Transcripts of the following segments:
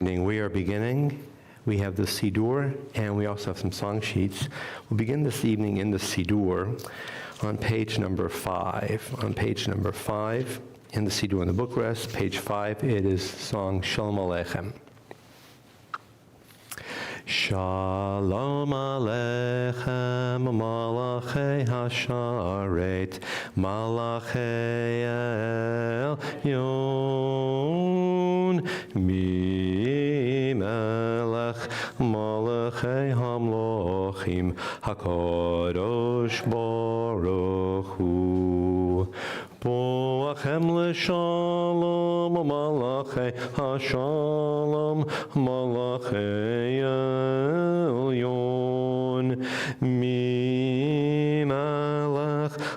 evening. We are beginning. We have the Siddur, and we also have some song sheets. We'll begin this evening in the Siddur on page number 5. On page number 5 in the Siddur in the book rest, page 5, it is song Shalom Aleichem. Shalom Aleichem, Malachei Hasharet, Malachei Elyon, Mimelech, Malachei Hamlochim, HaKadosh Baruch Hu. Boachem l'shalom, Malachei Hashalom, Malachei Elyon, Mimelech,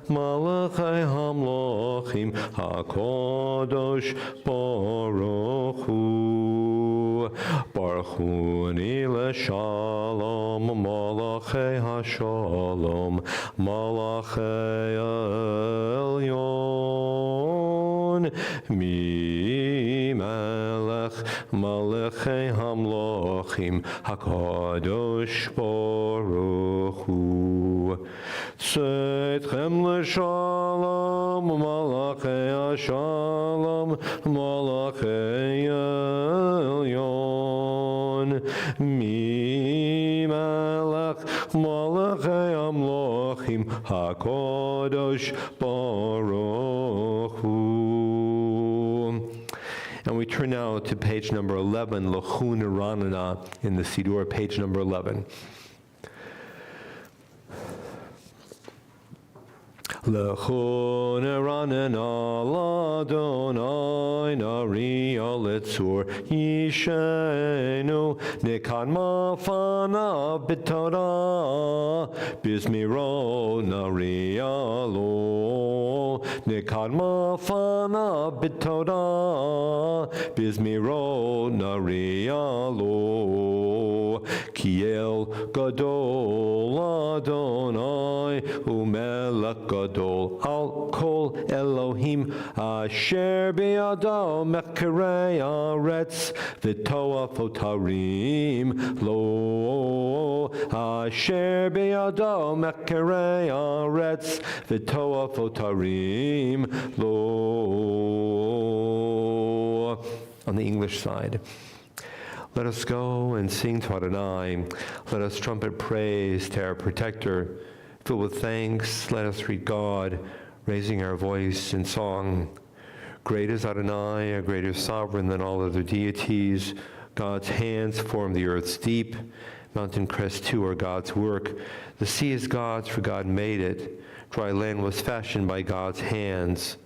Malachei Hamlochim, HaKadosh Baruch Hu. Baruchuni l'shalom, Malachei Hashalom, Malachei Elyon, Mimelech, Malachei Hamlochim, HaKadosh Baruch Hu. Tzedchem l'shalom, Malachei Hashalom, Malachei Elyon, Mimelech, Malachei Hamlochim, HaKadosh Baruch Hu. And we turn now to page number 11, L'chun Ranana in the Siddur, page number 11. L'chun Ranana l'Adonai nari alitzur yishenu nikan mafana b'torah bizmiro nari alo nikan mafana b'torah bizmiro nari alo kiel gadol Adonai umelech gadol al kol Elohim asher biyado mechkerei aretz v'toa fotarim lo asher biyado mechkerei aretz v'toa fotarim lo. On the English side, let us go and sing to Adonai. Let us trumpet praise to our protector. Filled with thanks, let us read God, raising our voice in song. Great is Adonai, a greater sovereign than all other deities. God's hands form the earth's deep. Mountain crests too are God's work. The sea is God's, for God made it. Dry land was fashioned by God's hands.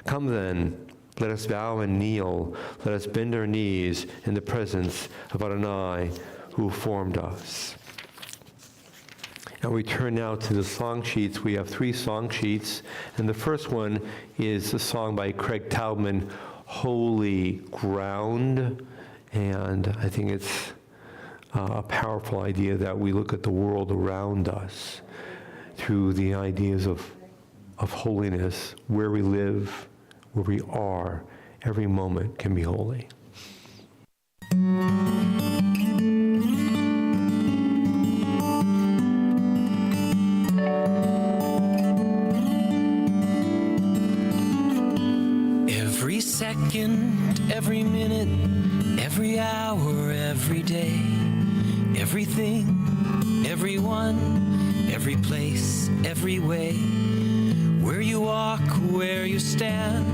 Come then, let us bow and kneel. Let us bend our knees in the presence of Adonai, who formed us. And we turn now to the song sheets. We have 3 song sheets, and the first one is a song by Craig Taubman, Holy Ground. And I think it's a powerful idea that we look at the world around us through the ideas of holiness. Where we live, where we are, every moment can be holy. Every second, every minute, every hour, every day, everything, everyone, every place, every way, where you walk, where you stand,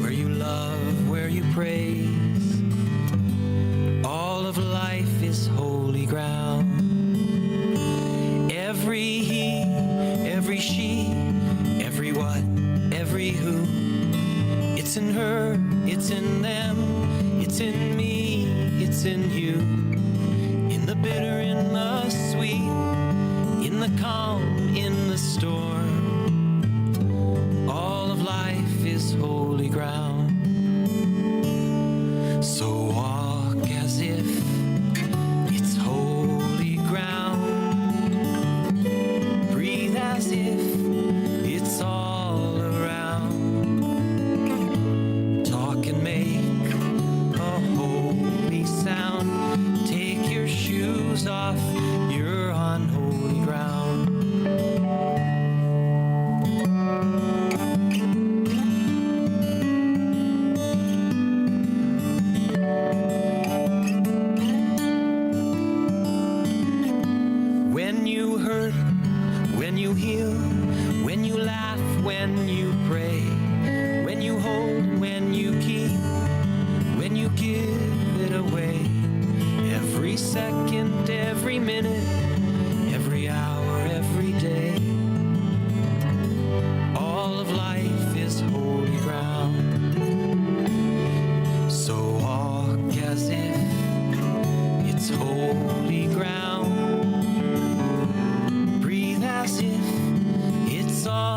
where you love, where you praise, all of life is holy ground. Every he, every she, every what, every who, it's in her, it's in them, it's in me, it's in you. In the bitter, in the sweet, in the calm, in the storm, all of life is holy ground. So walk as if it's holy ground. Breathe as if it's all around. Talk and make a holy sound.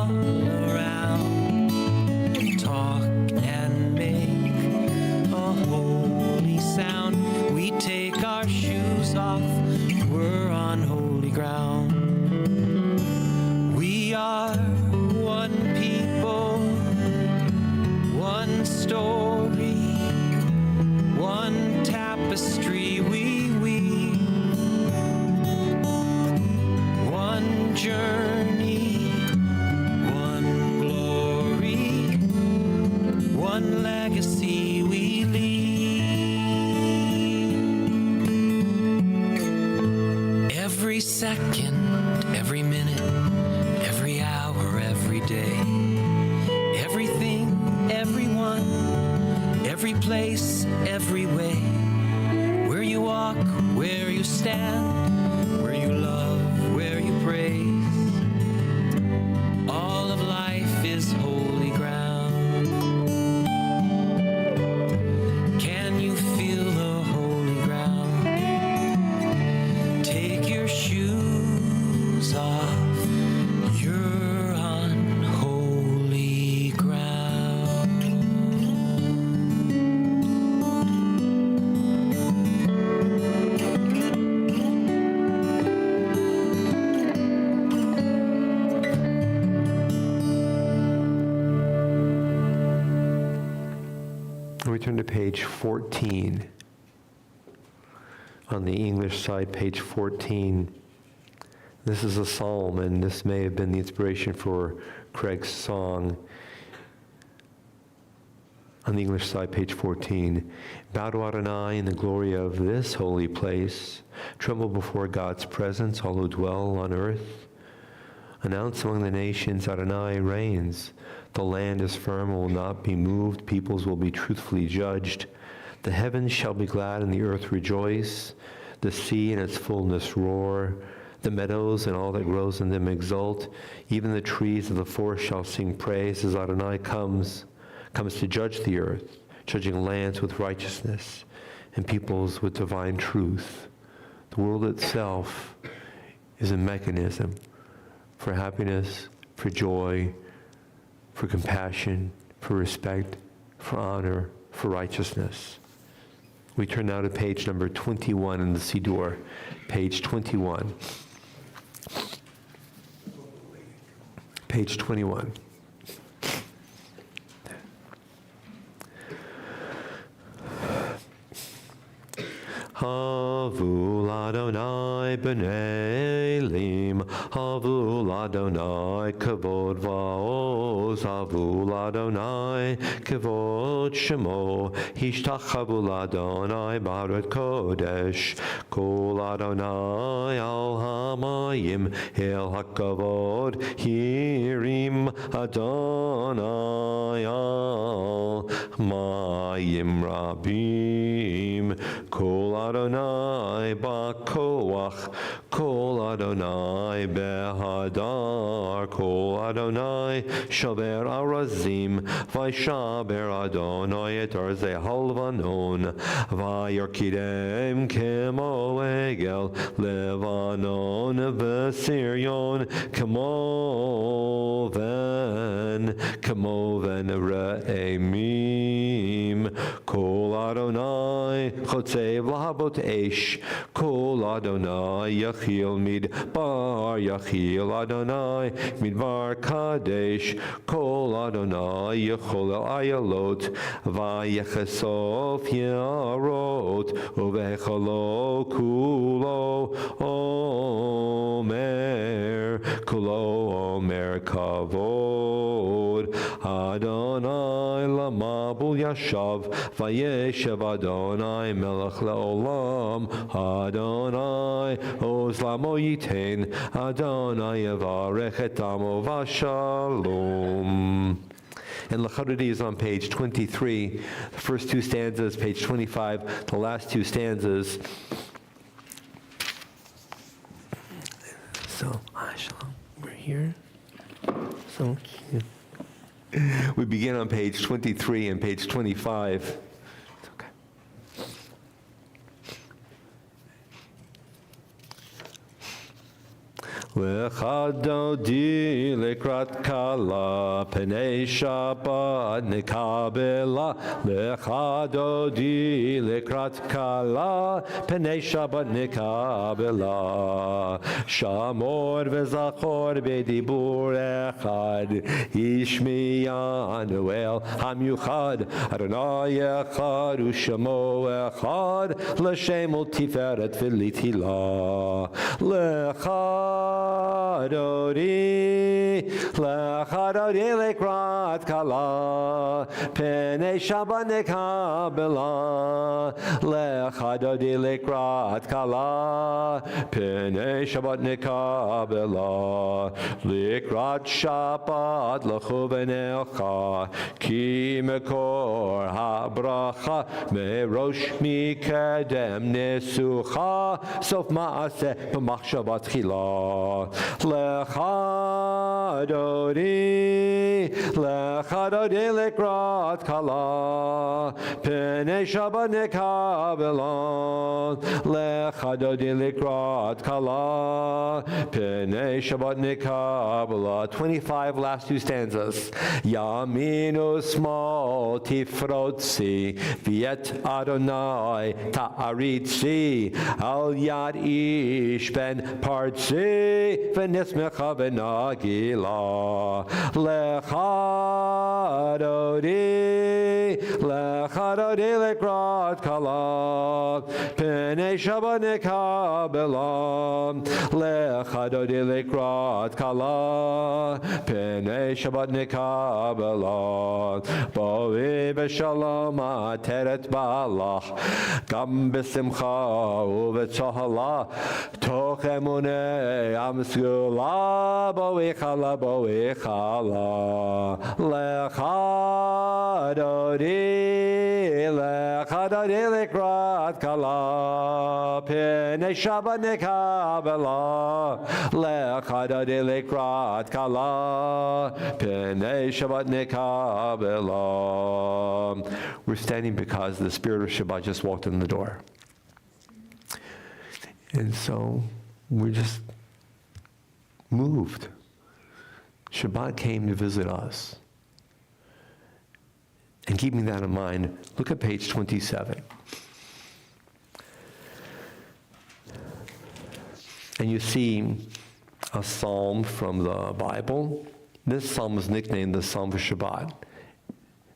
all around. Talk and make a holy sound. We take our shoes off, we're on holy ground. We are one people, one story, one tapestry we weave, one journey, one glory, one legacy we leave. Every second, every minute, every hour, every day, everything, everyone, every place, every way, where you walk, where you stand, where you love, where you praise, all of life is holy ground. Can you feel the holy ground? Take your shoes off, you're on holy ground. We turn to page 14. On the English side, page 14. This is a psalm, and this may have been the inspiration for Craig's song. On the English side, page 14. Bow to Adonai in the glory of this holy place. Tremble before God's presence, all who dwell on earth. Announce among the nations, Adonai reigns. The land is firm and will not be moved. Peoples will be truthfully judged. The heavens shall be glad and the earth rejoice. The sea and its fullness roar. The meadows and all that grows in them exult. Even the trees of the forest shall sing praise as Adonai comes to judge the earth, judging lands with righteousness and peoples with divine truth. The world itself is a mechanism for happiness, for joy, for compassion, for respect, for honor, for righteousness. We turn now to page number 21 in the Siddur, page 21. Page 21. Havul Adonai b'nei Elim, Havul Adonai kavod va'oz, Havul Adonai kavod shemo, Hishtachavu Adonai barat kodesh, Kol Adonai al hamayim el hakavod, Hirim Adonai al mayim rabim, Kol Adonai ba'koach, Kol Adonai behadar, Kol Adonai shaber arazim, Vaishaber Adonai et arzei halvanon, Vayarkidem kemo egel, Levanon v'siryon, Kamoven re'emim, Kol Adonai chotzev lahabot esh, Kol Adonai yachil midbar, Yachil Adonai midbar kadesh, Kol Adonai yachol el ayalot, Vayechesof yarot, Uvechalo kulo omer, Kulo omer kavod, Adonai lamabul yashav, Vayeshev Adonai melech leolam, Adonai oz lamo yiten, Adonai yavarech et amo vashalom. And Lachadodi is on page 23, the first two stanzas, page 25, the last two stanzas. So, shalom, we're here. So cute. We begin on page 23 and page 25. It's okay. Lecha dodi lekrat kala, penei Shabbat nekabela. Lecha dodi lekrat kala, penei Shabbat nekabela. Shamor vezachor bedibur echad, Ishmiyanu el hamyuchad, Adonai echad u'shamo echad, l'shem tiferet v'litila. Lecha Dodi lekrat kala, penei Shabbat nekabela. Lecha dodi lekrat kala, penei Shabbat nekabela. Lekrat Shabbat lechu v'necha, ki mekor habracha, merosh mikedem nesucha, sof ma'aseh b'machshavat tchila. Lecha dodi lekrat kala, penei Shabbat nekabela. Lecha dodi lekrat kala, penei Shabbat nekabela. 25 last two stanzas. Yaminu small tifrotzi, viet Adonai ta'aritzi, al yad ish ben partzi, v'nismecha v'nagila. Lecha dodi lekrat kala, penei Shabbat nekabela. Lecha dodi lekrat kala, penei Shabbat nekabela. Boi b'shalom ateret ba'alach, gam b'simcha u'v'tzohala, toch emunei am sgula, boi chala. Lecha dodi lekrat kala, penei Shabbat nekabela. Lecha dodi lekrat kala, penei Shabbat nekabela. We're standing because the spirit of Shabbat just walked in the door. And so we're just moved. Shabbat came to visit us. And keeping that in mind, look at page 27. And you see a psalm from the Bible. This psalm is nicknamed the Psalm of Shabbat.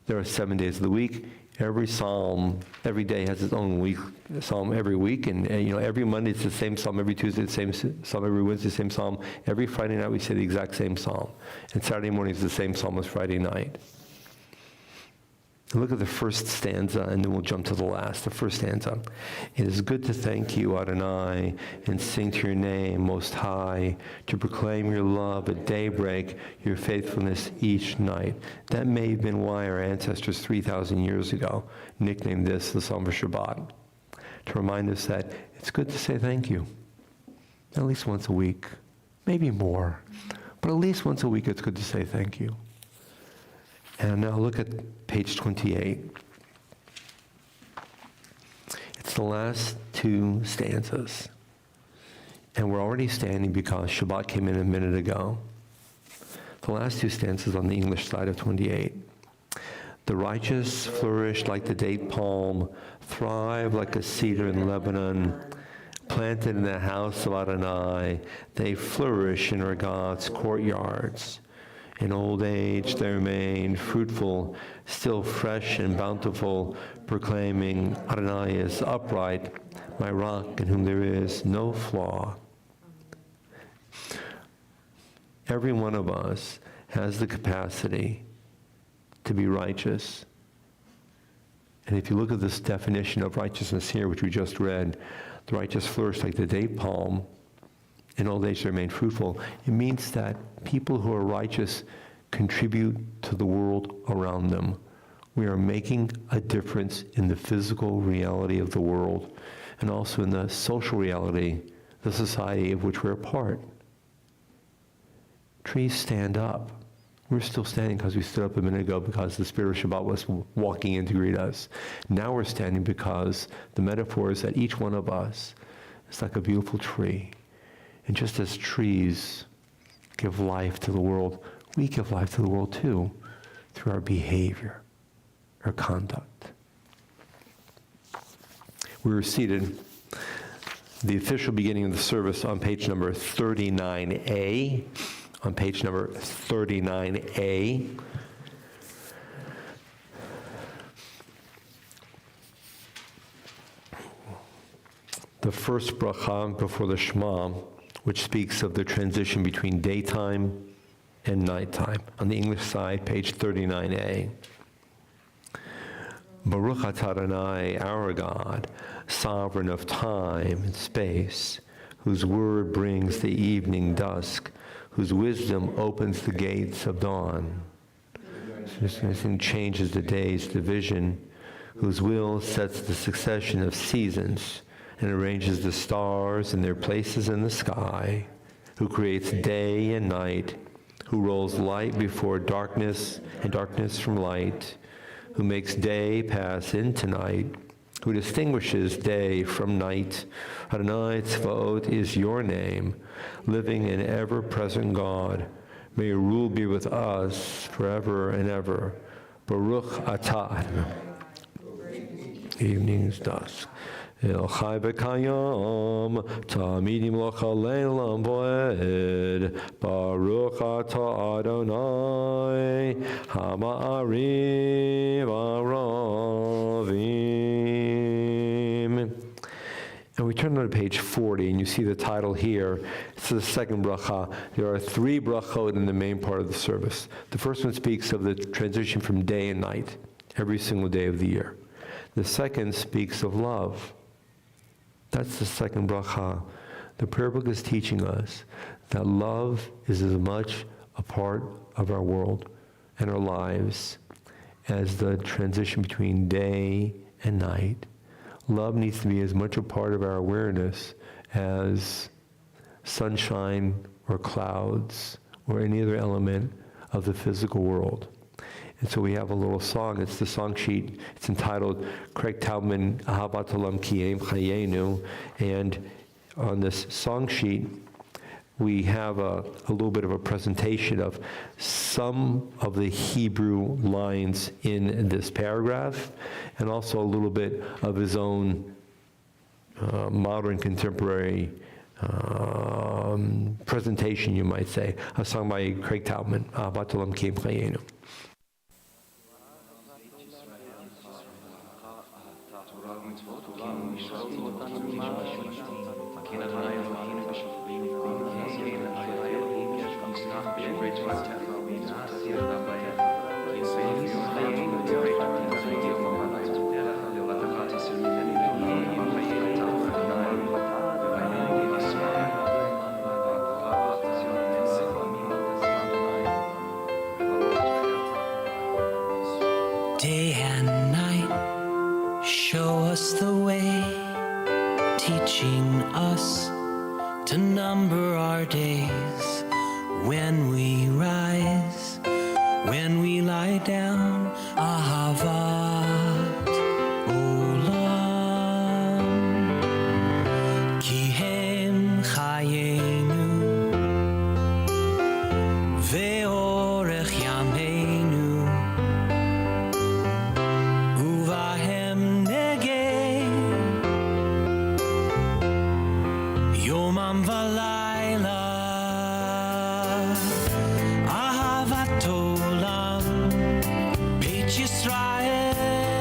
There are 7 days of the week. Every psalm, every day has its own psalm every week, and every Monday it's the same psalm, every Tuesday the same psalm, every Wednesday the same psalm, every Friday night we say the exact same psalm, and Saturday morning is the same psalm as Friday night. Look at the first stanza, and then we'll jump to the last. The first stanza. It is good to thank you, Adonai, and sing to your name, Most High, to proclaim your love at daybreak, your faithfulness each night. That may have been why our ancestors 3,000 years ago nicknamed this the Psalm of Shabbat, to remind us that it's good to say thank you, at least once a week, maybe more, but at least once a week it's good to say thank you. And now look at page 28. It's the last two stanzas. And we're already standing because Shabbat came in a minute ago. The last two stanzas on the English side of 28. The righteous flourish like the date palm, thrive like a cedar in Lebanon, planted in the house of Adonai. They flourish in our God's courtyards. In old age they remain fruitful, still fresh and bountiful, proclaiming, Adonai is upright, my rock in whom there is no flaw. Every one of us has the capacity to be righteous. And if you look at this definition of righteousness here, which we just read, the righteous flourish like the date palm, in old age they remain fruitful. It means that people who are righteous contribute to the world around them. We are making a difference in the physical reality of the world and also in the social reality, the society of which we're a part. Trees stand up. We're still standing because we stood up a minute ago because the Spirit of Shabbat was walking in to greet us. Now we're standing because the metaphor is that each one of us is like a beautiful tree. And just as trees give life to the world, we give life to the world too, through our behavior, our conduct. We were seated, the official beginning of the service on page number 39A, on page number 39A. The first bracha before the Shema, which speaks of the transition between daytime and nighttime. On the English side, page 39A. Baruch atah Adonai, our God, sovereign of time and space, whose word brings the evening dusk, whose wisdom opens the gates of dawn, and changes the day's division, whose will sets the succession of seasons and arranges the stars in their places in the sky, who creates day and night, who rolls light before darkness and darkness from light, who makes day pass into night, who distinguishes day from night. Adonai Tzvaot is your name, living and ever-present God. May your rule be with us forever and ever. Baruch atah. Evening's dusk. El Chai B'Kayam, Tamidim L'Chalelam Voed, Baruch Atah Adonai, Hama'arim Aravim. And we turn to page 40, and you see the title here. It's the second bracha. There are 3 brachot in the main part of the service. The first one speaks of the transition from day and night, every single day of the year. The second speaks of love. That's the second bracha. The prayer book is teaching us that love is as much a part of our world and our lives as the transition between day and night. Love needs to be as much a part of our awareness as sunshine or clouds or any other element of the physical world. And so we have a little song. It's the song sheet. It's entitled Craig Taubman, Ahavat Chesed Chayenu. And on this song sheet, we have a little bit of a presentation of some of the Hebrew lines in this paragraph, and also a little bit of his own modern contemporary presentation, you might say. A song by Craig Taubman, Ahavat Chesed. Day and night, show us the way, teaching us to number our days. When we rise, when we lie down, Ahavat Olam, Ki Hem Chayenu, Ve'orech Yameinu, Uvahem Negeh, Yomam Valayla, Ahavat Olam, Beit Yisrael.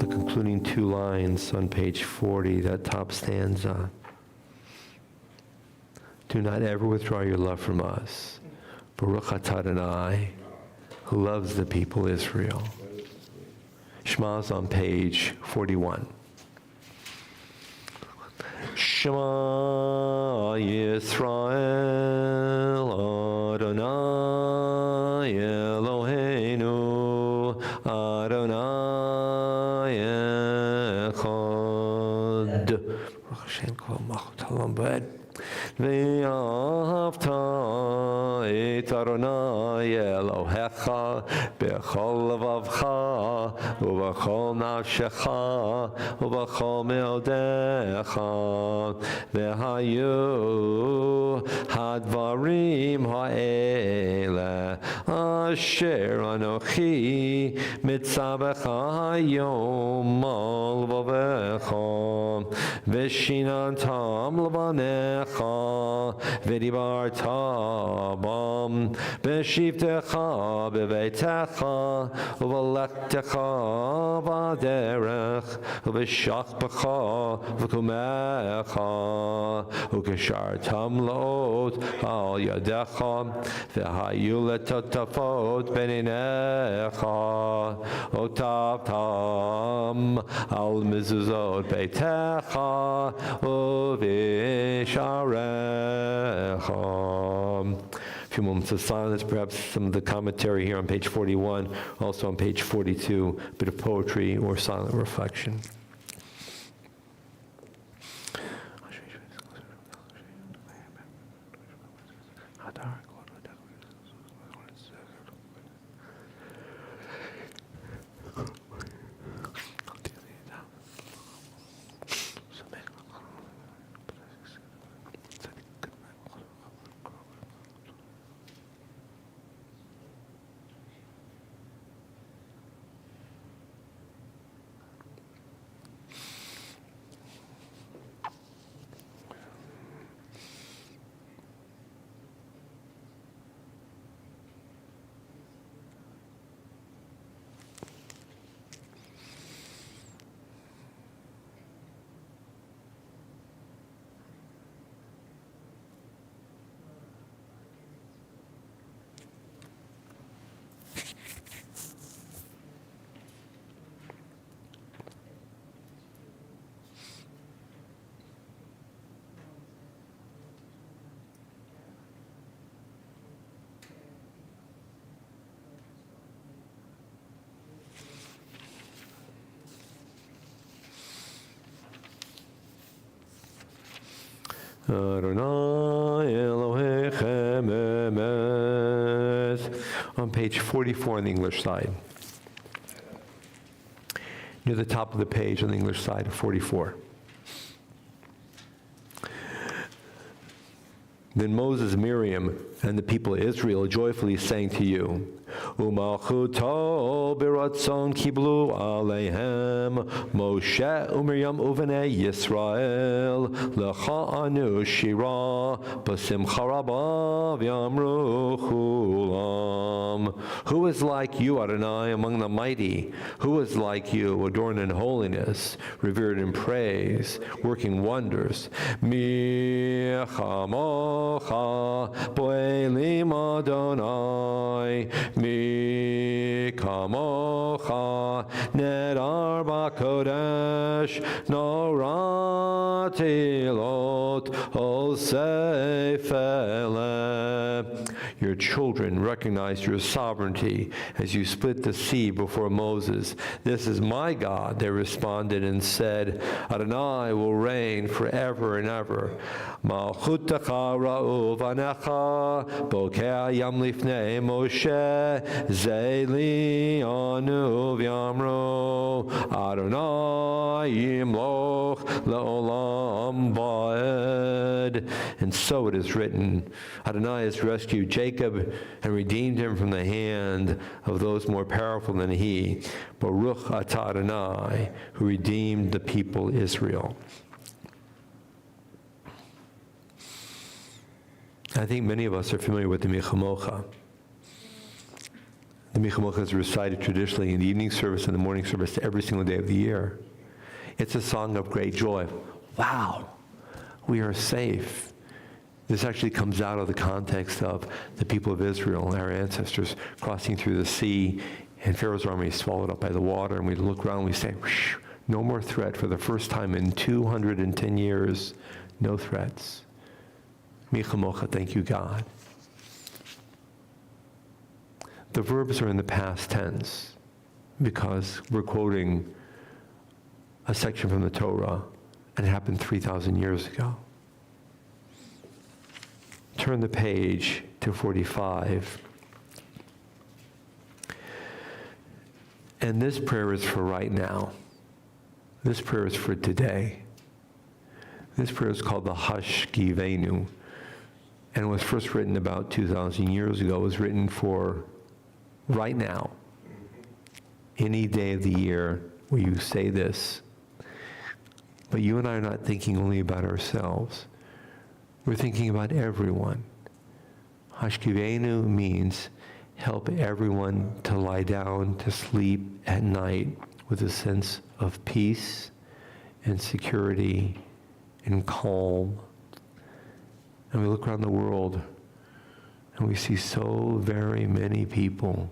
the concluding two lines on page 40, that top stanza. Do not ever withdraw your love from us. Baruch atah Adonai, who loves the people Israel. Shema's on page 41. Shema Yisrael, Adonai Eloheinu, Adonai Echad. Baruch Hashem kol malchut haolam v'ed. Ve'ahavta et Adonai Elohecha b'chol levavcha u'b'chol nafshecha u'b'chol me'odecha ve'hayu hadvarim ha'ele asher anochi mitzabecha hayom al vavecha v'shinantam levanecha v'dibarta bam b'shivtecha b'veitecha u'v'lechtecha b'derech u'v'shachbecha v'kumecha u'keshartam la'ot al yadecha v'hayu letotafot b'ninecha u'tavtam al mezuzot beitecha u'v'sharecha. A few moments of silence, perhaps some of the commentary here on page 41, also on page 42, a bit of poetry or silent reflection. Adonai Elohechem emes. On page 44 on the English side. Near the top of the page on the English side of 44. Then Moses, Miriam, and the people of Israel joyfully sang to you, U'malchuto biratzon kiblu aleihem Moshe u'Miriam u'vnei Yisrael lecha anu shira b'simcha rabba v'yamru chulam. Who is like you, Adonai, among the mighty? Who is like you, adorned in holiness, revered in praise, working wonders? Mi chamocha po'elim Adonai, mi kamocha nedar b'kodesh noratilot ol seifele. Your children recognize your sovereignty as you split the sea before Moses. This is my God, they responded and said, Adonai will reign forever and ever. Malchutecha ra'u vanecha bokeh yam lifnei Moshe zeli anu v'yamru Adonai yimloch le'olam va'ed. And so it is written, Adonai has rescued Jacob and redeemed him from the hand of those more powerful than he. Baruch atah Adonai, who redeemed the people Israel. I think many of us are familiar with the Mi Chamocha. The Michamocha is recited traditionally in the evening service and the morning service every single day of the year. It's a song of great joy. Wow, we are safe. This actually comes out of the context of the people of Israel, our ancestors, crossing through the sea, and Pharaoh's army is swallowed up by the water, and we look around and we say, no more threat. For the first time in 210 years, no threats. Michamocha, thank you, God. The verbs are in the past tense because we're quoting a section from the Torah, and it happened 3,000 years ago. Turn the page to 45. And this prayer is for right now. This prayer is for today. This prayer is called the Hashkivenu, and it was first written about 2,000 years ago. It was written for right now, any day of the year where you say this. But you and I are not thinking only about ourselves. We're thinking about everyone. Hashkivenu means help everyone to lie down to sleep at night with a sense of peace and security and calm. And we look around the world and we see so very many people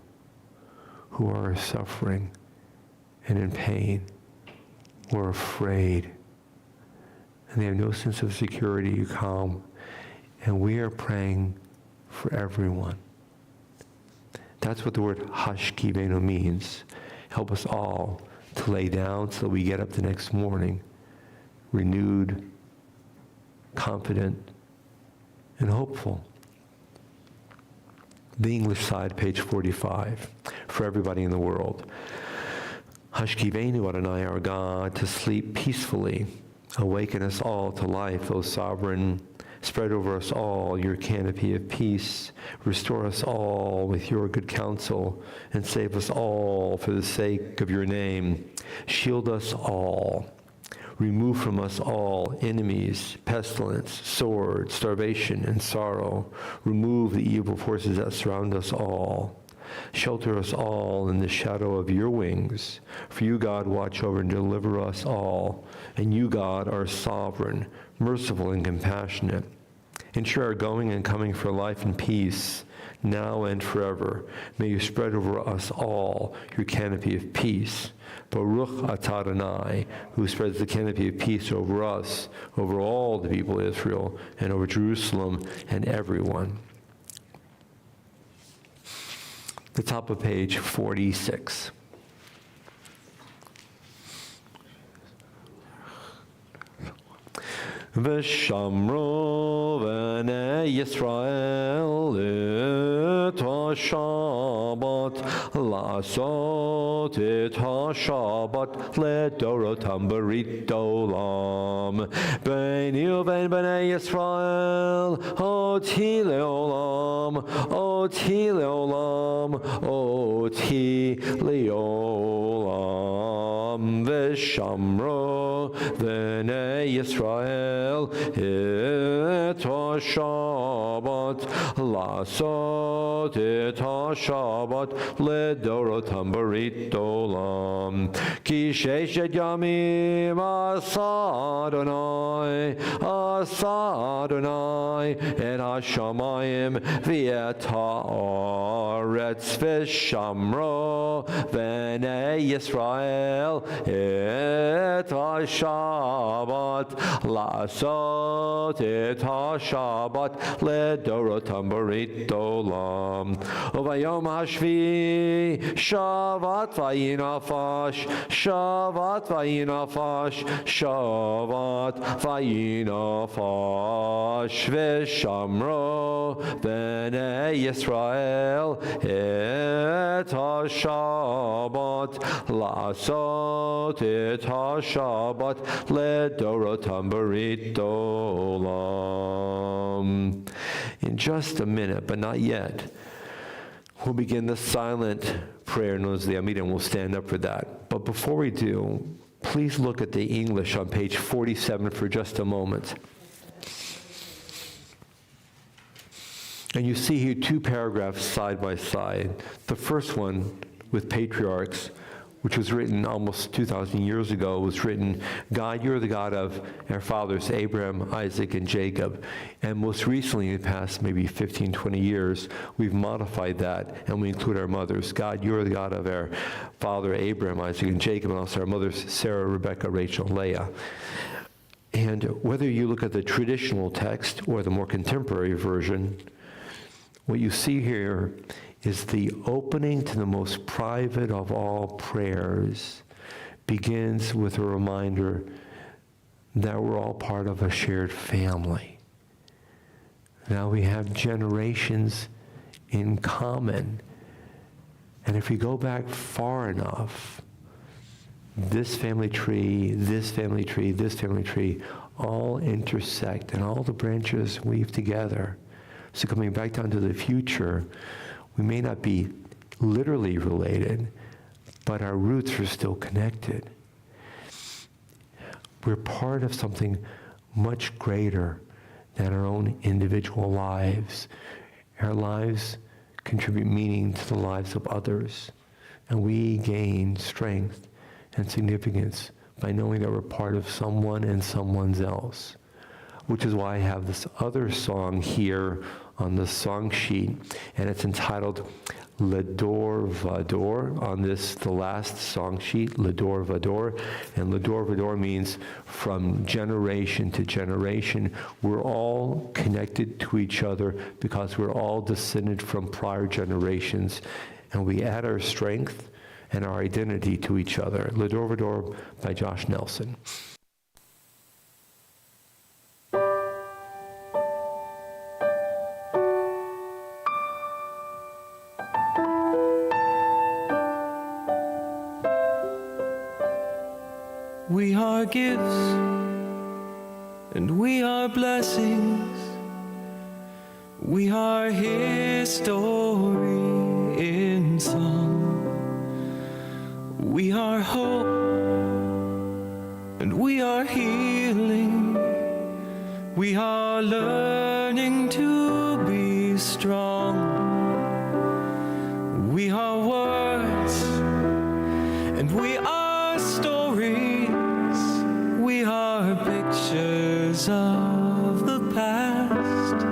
who are suffering and in pain, who are afraid, and they have no sense of security or calm. And we are praying for everyone. That's what the word Hashkivenu means. Help us all to lay down so that we get up the next morning renewed, confident, and hopeful. The English side, page 45, for everybody in the world. Hashkivenu Adonai, our God, to sleep peacefully. Awaken us all to life, O Sovereign. Spread over us all your canopy of peace. Restore us all with your good counsel, and save us all for the sake of your name. Shield us all. Remove from us all enemies, pestilence, sword, starvation, and sorrow. Remove the evil forces that surround us all. Shelter us all in the shadow of your wings. For you, God, watch over and deliver us all. And you, God, are sovereign, merciful, and compassionate. Ensure our going and coming for life and peace, now and forever. May you spread over us all your canopy of peace. Baruch atah Adonai, who spreads the canopy of peace over us, over all the people of Israel, and over Jerusalem and everyone. The top of page 46. V'shamro v'nei Yisrael et ha-Shabbat la'asot et ha-Shabbat ledorotam berit olam b'nei u'bein b'nei Yisrael oti le'olam oti le'olam oti le'olam v'shamro v'nei Yisrael et ha-Shabbat la'asot et ha-Shabbat ledorotam berit olam ki sheshet yamim asa Adonai et ha-shamayim v'et ha'aretz v'shamro v'nei Yisrael et ha-Shabbat la'asot et ha-Shabbat ledorotam berit olam uvayom hashvi shavat vayinafash shavat vayinafash shavat vayinafash v'shamro b'nei Yisrael et ha-Shabbat la'asot et ha-Shabbat ledorotam berit olam. In just a minute, but not yet, we'll begin the silent prayer known as the Amidah, and we'll stand up for that. But before we do, please look at the English on page 47 for just a moment. And you see here two paragraphs side by side. The first one with patriarchs, which was written almost 2,000 years ago, was written, God, you're the God of our fathers, Abraham, Isaac, and Jacob. And most recently, in the past maybe 15, 20 years, we've modified that, and we include our mothers. God, you're the God of our father, Abraham, Isaac, and Jacob, and also our mothers, Sarah, Rebecca, Rachel, and Leah. And whether you look at the traditional text or the more contemporary version, what you see here is the opening to the most private of all prayers begins with a reminder that we're all part of a shared family. Now we have generations in common. And if we go back far enough, this family tree, this family tree, this family tree, all intersect and all the branches weave together. So coming back down to the future, we may not be literally related, but our roots are still connected. We're part of something much greater than our own individual lives. Our lives contribute meaning to the lives of others, and we gain strength and significance by knowing that we're part of someone and someone's else, which is why I have this other song here on the song sheet, and it's entitled Le Dor Vador on this, the last song sheet, Le Dor Vador. And Le Dor Vador means from generation to generation. We're all connected to each other because we're all descended from prior generations, and we add our strength and our identity to each other. Le Dor Vador by Josh Nelson. We are gifts and we are blessings. We are His story in song. We are hope and we are healing. We are learning to be strong. We are words and we are stories. We are pictures of the past.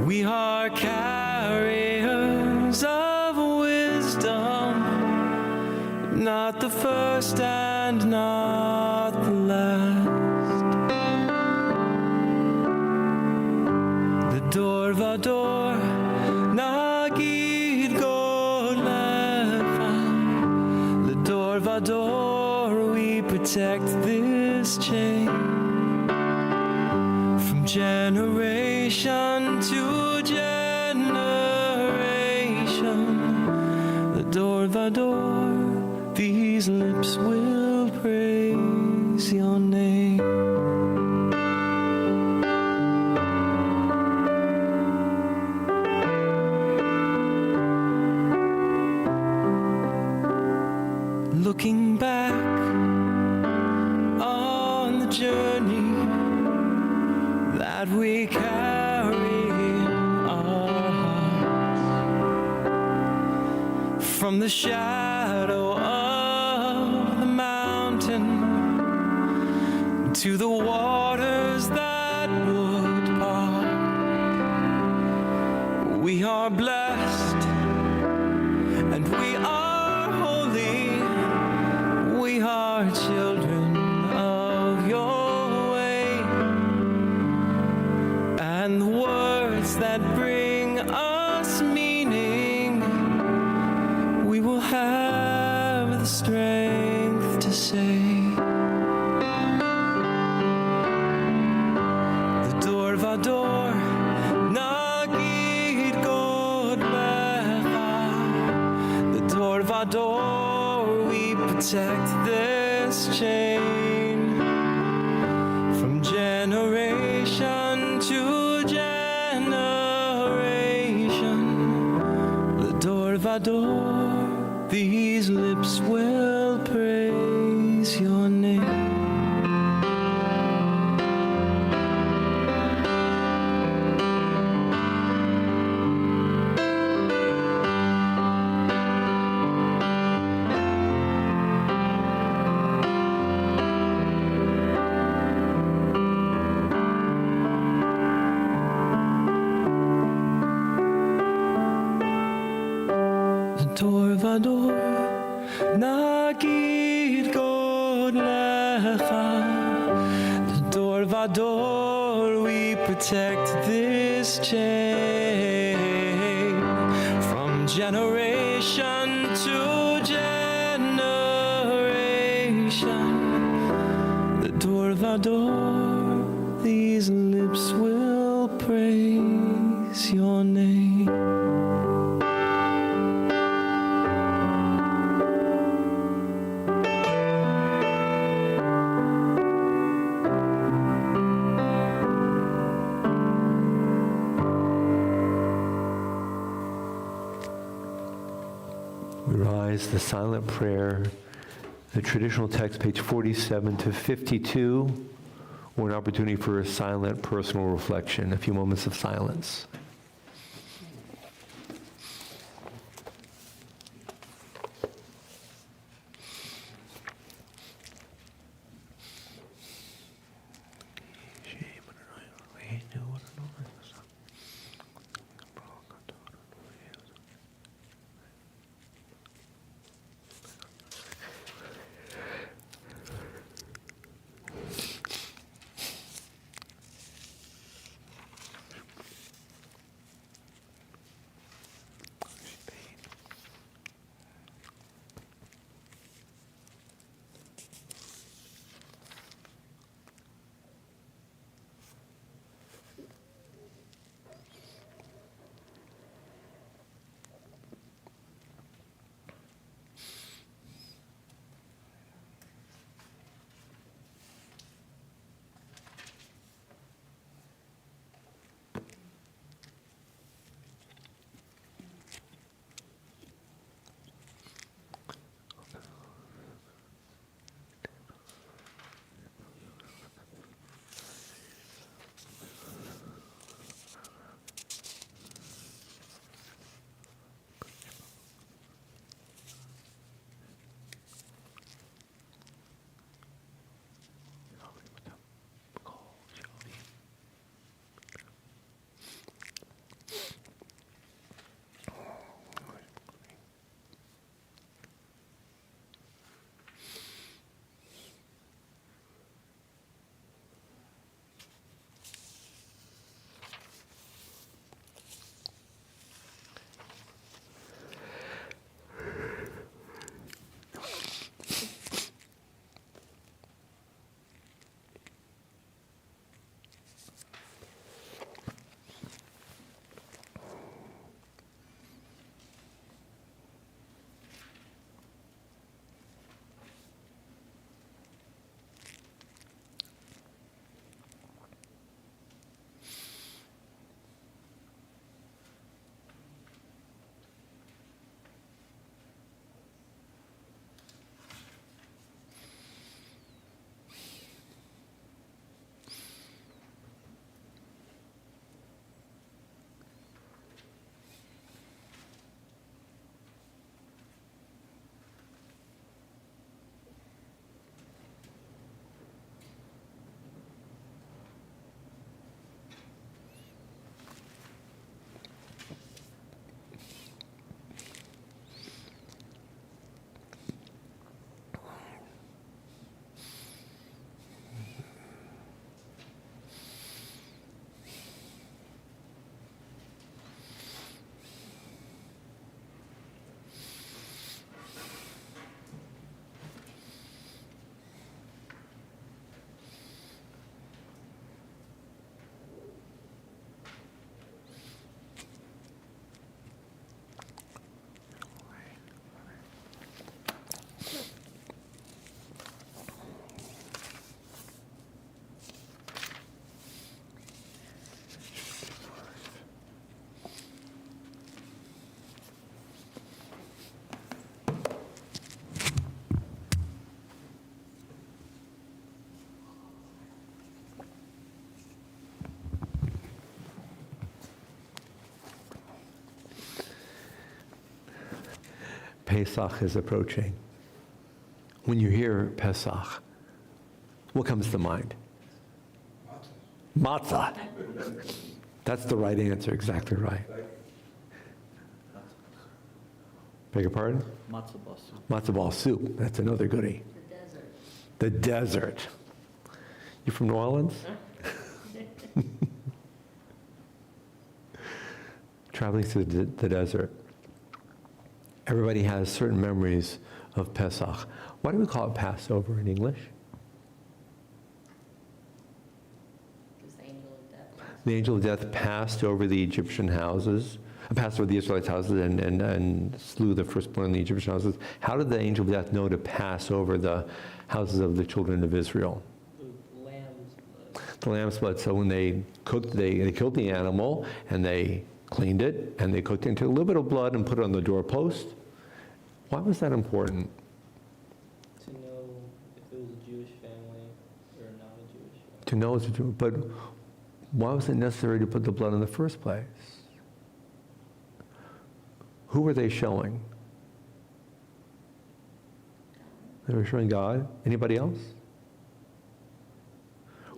We are carriers of wisdom, not the first and not the last. The Dor Vador Nagid God Lecha. The Dor Vador, we protect this chain from generation to generation. The Dor Vador, these lips will praise your name. Looking back on the journey that we carry in our hearts, from the shadow of the mountain to the waters that would part. We are blessed and we are holy. We are children of your way, and the words that bring us meaning, we will have the strength to say. The Dor Vador Nagid God Lecha. The Dor Vador, we protect this chain from generation to generation. The Dor Vador, these lips will praise your name. Door by door we protect this chain from generation to generation. The door by door, these lips will praise your name. We rise, the silent prayer, the traditional text, page 47 to 52, or an opportunity for a silent personal reflection, a few moments of silence. Pesach is approaching. When you hear Pesach, what comes to mind? Matzah. That's the right answer, exactly right. Beg your pardon? Matzo ball soup. Matzo ball soup, that's another goodie. The desert. You from New Orleans? Traveling through the desert. Everybody has certain memories of Pesach. Why do we call it Passover in English? The angel of death passed over the Egyptian houses, passed over the Israelites' houses and slew the firstborn in the Egyptian houses. How did the angel of death know to pass over the houses of the children of Israel? The lamb's blood. The lamb's blood. So when they cooked, they killed the animal and they cleaned it and they cooked it into a little bit of blood and put it on the doorpost. Why was that important? To know if it was a Jewish family or not a Jewish family. To know it's a Jew, but why was it necessary to put the blood in the first place? Who were they showing? They were showing God. Anybody else?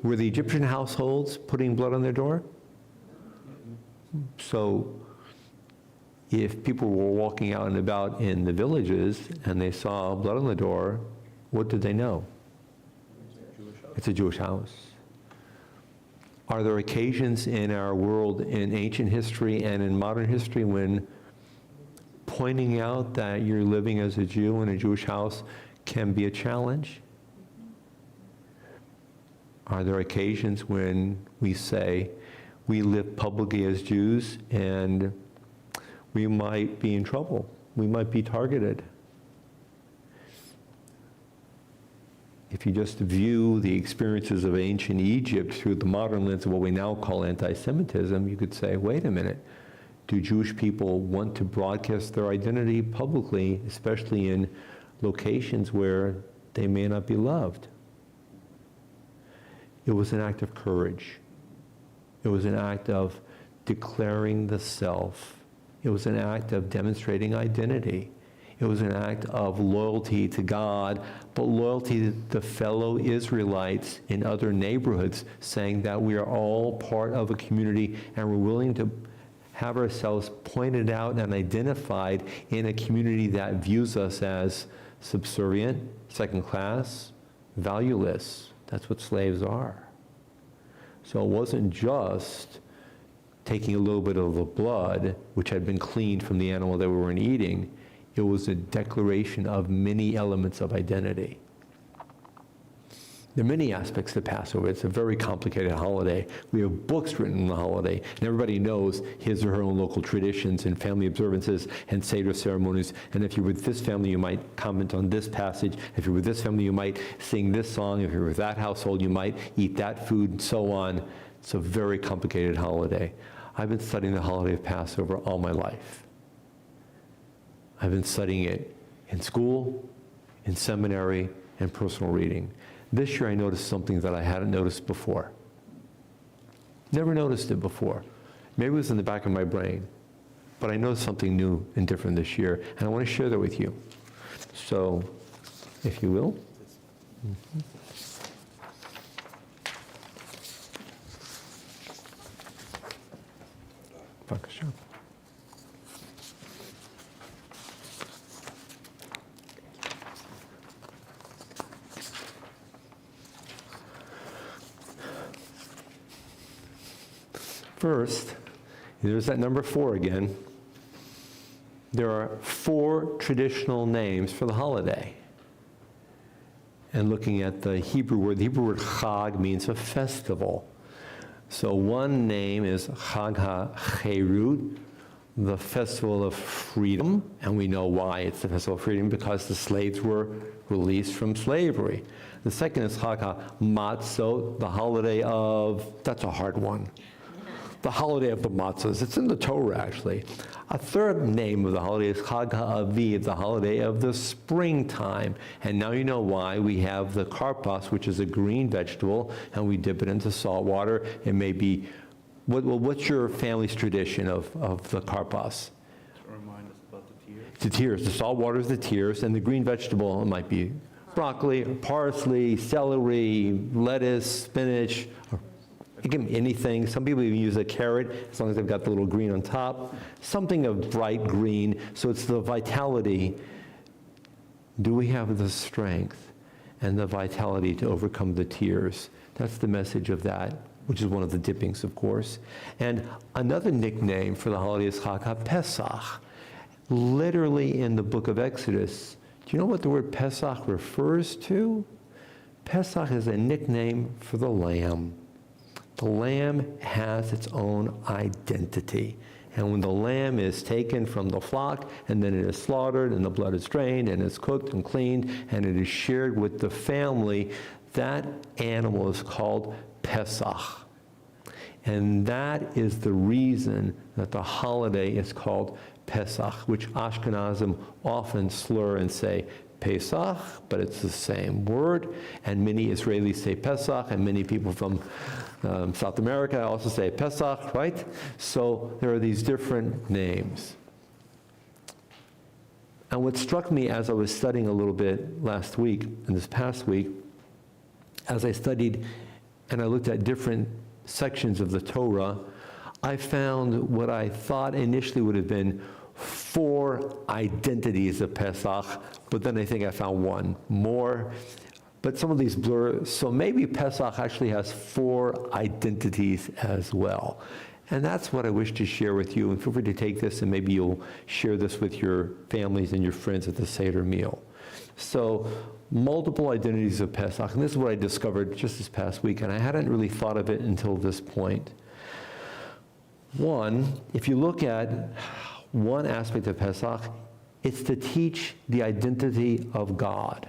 Were the Egyptian households putting blood on their door? So if people were walking out and about in the villages and they saw blood on the door, what did they know? It's a Jewish house. Are there occasions in our world, in ancient history and in modern history, when pointing out that you're living as a Jew in a Jewish house can be a challenge? Are there occasions when we say we live publicly as Jews and we might be in trouble? We might be targeted. If you just view the experiences of ancient Egypt through the modern lens of what we now call anti-Semitism, you could say, wait a minute, do Jewish people want to broadcast their identity publicly, especially in locations where they may not be loved? It was an act of courage. It was an act of declaring the self. It was an act of demonstrating identity. It was an act of loyalty to God, but loyalty to fellow Israelites in other neighborhoods, saying that we are all part of a community and we're willing to have ourselves pointed out and identified in a community that views us as subservient, second class, valueless. That's what slaves are. So it wasn't just taking a little bit of the blood, which had been cleaned from the animal that we weren't eating. It was a declaration of many elements of identity. There are many aspects to Passover. It's a very complicated holiday. We have books written on the holiday, and everybody knows his or her own local traditions and family observances and Seder ceremonies. And if you're with this family, you might comment on this passage. If you're with this family, you might sing this song. If you're with that household, you might eat that food, and so on. It's a very complicated holiday. I've been studying the holiday of Passover all my life. I've been studying it in school, in seminary, and personal reading. This year I noticed something that I hadn't noticed before. Never noticed it before. Maybe it was in the back of my brain, but I noticed something new and different this year, and I want to share that with you. So, if you will. Sure. First, there's that number 4 again. There are 4 traditional names for the holiday. And looking at the Hebrew word chag means a festival. So one name is Chag HaCherut, the festival of freedom, and we know why it's the festival of freedom, because the slaves were released from slavery. The second is Chag HaMatzot, the holiday of, that's a hard one, the holiday of the matzahs. It's in the Torah, actually. A third name of the holiday is Chag HaAviv, the holiday of the springtime. And now you know why we have the karpas, which is a green vegetable, and we dip it into salt water. It may be, what's your family's tradition of the karpas? To remind us about the tears. The tears. The salt water is the tears, and the green vegetable might be broccoli, parsley, celery, lettuce, spinach. It can be anything. Some people even use a carrot, as long as they've got the little green on top. Something of bright green, so it's the vitality. Do we have the strength? and the vitality to overcome the tears. That's the message of that, which is one of the dippings, of course. And another nickname for the holiday is Chag HaPesach. Literally in the book of Exodus, do you know what the word Pesach refers to? Pesach is a nickname for the lamb. The lamb has its own identity. And when the lamb is taken from the flock, and then it is slaughtered, and the blood is drained, and it's cooked and cleaned, and it is shared with the family, that animal is called Pesach. And that is the reason that the holiday is called Pesach, which Ashkenazim often slur and say Pesach, but it's the same word. And many Israelis say Pesach, and many people from South America also say Pesach, right? So there are these different names. And what struck me as I was studying a little bit last week, and this past week, as I studied and I looked at different sections of the Torah, I found what I thought initially would have been 4 identities of Pesach, but then I think I found one more. But some of these blur, so maybe Pesach actually has 4 identities as well. And that's what I wish to share with you. And feel free to take this, and maybe you'll share this with your families and your friends at the Seder meal. So, multiple identities of Pesach. And this is what I discovered just this past week, and I hadn't really thought of it until this point. One, if you look at one aspect of Pesach, it's to teach the identity of God.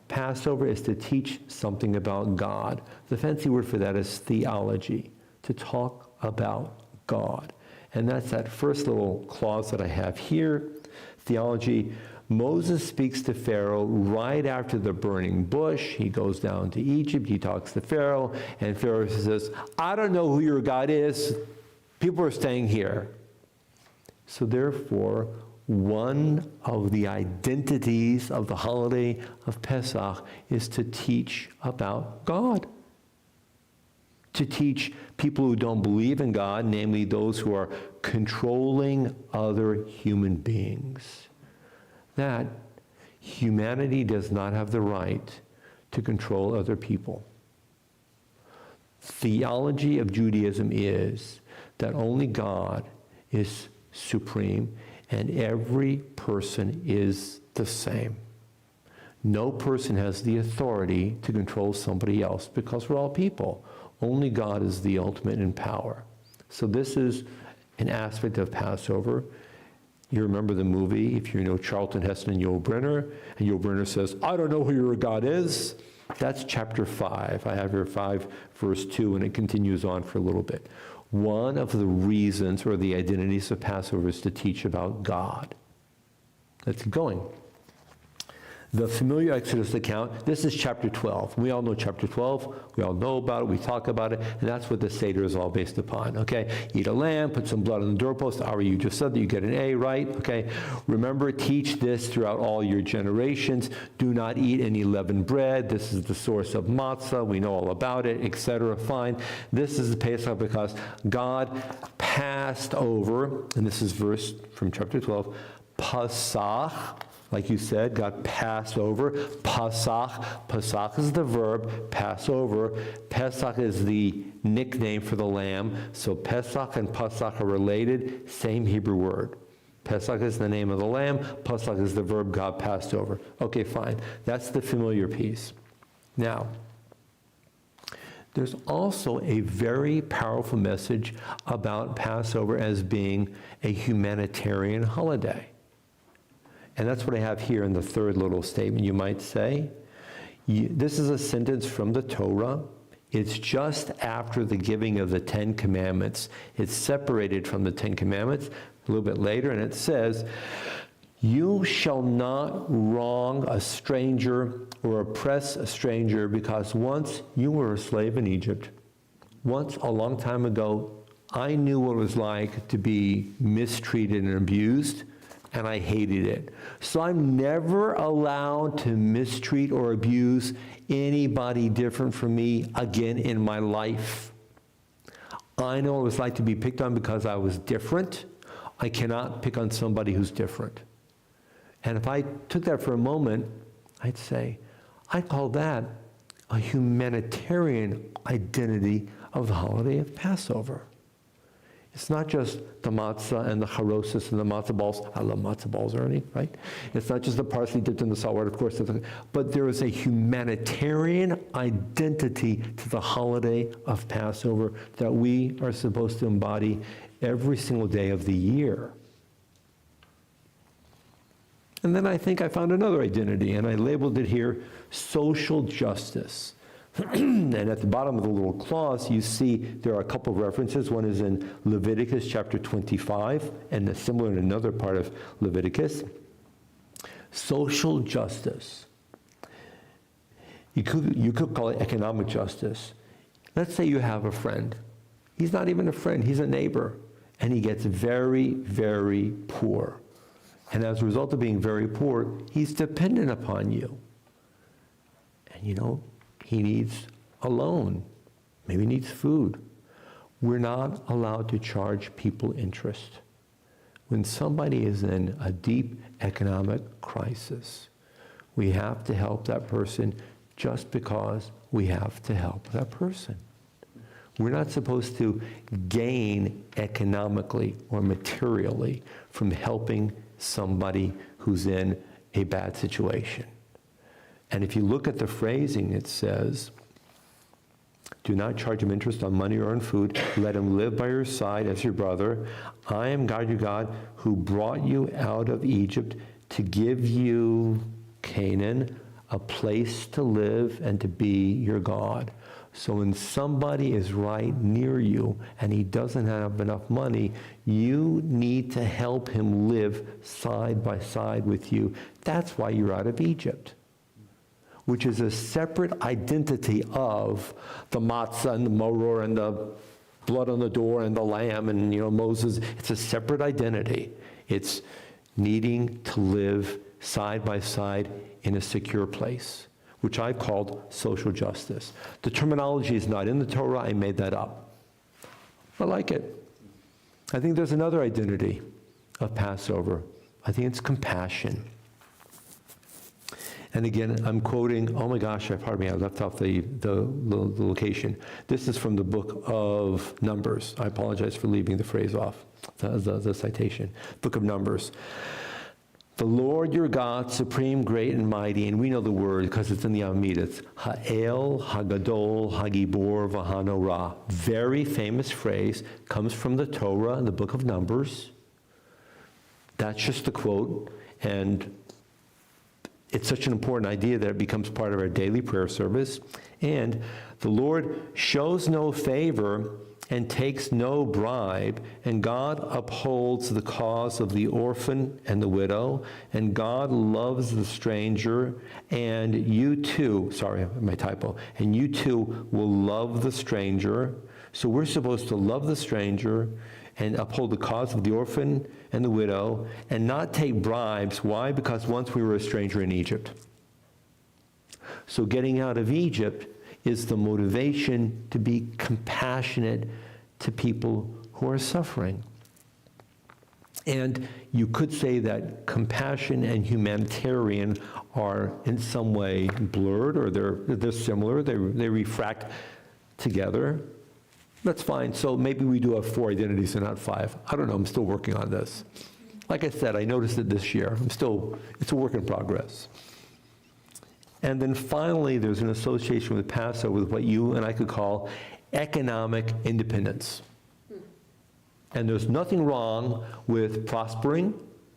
Passover is to teach something about God. The fancy word for that is theology, to talk about God. And that's that first little clause that I have here, theology. Moses speaks to Pharaoh right after the burning bush. He goes down to Egypt, he talks to Pharaoh, and Pharaoh says, I don't know who your God is. People are staying here. So therefore, one of the identities of the holiday of Pesach is to teach about God. To teach people who don't believe in God, namely those who are controlling other human beings, that humanity does not have the right to control other people. Theology of Judaism is that only God is supreme and every person is the same. No person has the authority to control somebody else because we're all people. Only God is the ultimate in power. So this is an aspect of Passover. You remember the movie, if you know Charlton Heston and Yul Brynner, and Yul Brynner says, I don't know who your God is. That's chapter 5. I have here 5, verse 2, and it continues on for a little bit. One of the reasons or the identities of Passover is to teach about God. Let's keep going. The familiar Exodus account, this is chapter 12. We all know chapter 12. We all know about it. We talk about it. And that's what the Seder is all based upon, okay? Eat a lamb, put some blood on the doorpost. Ari, you just said that you get an A, right? Okay. Remember, teach this throughout all your generations. Do not eat any leavened bread. This is the source of matzah. We know all about it, etc. Fine. This is the Pesach because God passed over, and this is verse from chapter 12, Pasach. Like you said, God passed over. Pasach. Pasach is the verb. Passover. Pesach is the nickname for the lamb. So Pesach and Pasach are related. Same Hebrew word. Pesach is the name of the lamb. Pasach is the verb God passed over. Okay, fine. That's the familiar piece. Now, there's also a very powerful message about Passover as being a humanitarian holiday. And that's what I have here in the third little statement, you might say. This is a sentence from the Torah. It's just after the giving of the 10 Commandments. It's separated from the 10 Commandments a little bit later, and it says, you shall not wrong a stranger or oppress a stranger because once you were a slave in Egypt. Once, a long time ago, I knew what it was like to be mistreated and abused, and I hated it. So I'm never allowed to mistreat or abuse anybody different from me again in my life. I know what it was like to be picked on because I was different. I cannot pick on somebody who's different. And if I took that for a moment, I'd say, I call that a humanitarian identity of the holiday of Passover. It's not just the matzah and the charosis and the matzah balls. I love matzah balls, Ernie, right? It's not just the parsley dipped in the salt water, of course. But there is a humanitarian identity to the holiday of Passover that we are supposed to embody every single day of the year. And then I think I found another identity, and I labeled it here social justice. And at the bottom of the little clause, you see there are a couple of references. One is in Leviticus chapter 25, and similar in another part of Leviticus. Social justice. You could call it economic justice. Let's say you have a friend. He's not even a friend, he's a neighbor. And he gets very, very poor. And as a result of being very poor, he's dependent upon you. And he needs a loan, maybe needs food. We're not allowed to charge people interest. When somebody is in a deep economic crisis, we have to help that person just because we have to help that person. We're not supposed to gain economically or materially from helping somebody who's in a bad situation. And if you look at the phrasing, it says, do not charge him interest on money or on food. Let him live by your side as your brother. I am God your God who brought you out of Egypt to give you Canaan, a place to live and to be your God. So when somebody is right near you and he doesn't have enough money, you need to help him live side by side with you. That's why you're out of Egypt, which is a separate identity of the matzah and the moror and the blood on the door and the lamb and Moses. It's a separate identity. It's needing to live side by side in a secure place, which I've called social justice. The terminology is not in the Torah. I made that up. I like it. I think there's another identity of Passover. I think it's compassion. And again, I'm quoting, oh my gosh, pardon me, I left off the location. This is from the book of Numbers. I apologize for leaving the phrase off, the citation. Book of Numbers. The Lord your God, supreme, great, and mighty, and we know the word because it's in the Amidah. It's Ha'el, Hagadol, Hagibor, Vahanorah. Very famous phrase, comes from the Torah, the book of Numbers. That's just the quote, and it's such an important idea that it becomes part of our daily prayer service. And the Lord shows no favor and takes no bribe, and God upholds the cause of the orphan and the widow, and God loves the stranger, and you too, sorry, my typo, and you too will love the stranger. So we're supposed to love the stranger and uphold the cause of the orphan and the widow, and not take bribes. Why? Because once we were a stranger in Egypt. So getting out of Egypt is the motivation to be compassionate to people who are suffering. And you could say that compassion and humanitarian are in some way blurred, or they're similar, they refract together. That's fine. So maybe we do have 4 identities and not 5. I don't know. I'm still working on this. Like I said, I noticed it this year. It's a work in progress. And then finally, there's an association with Passover with what you and I could call economic independence. And there's nothing wrong with prospering,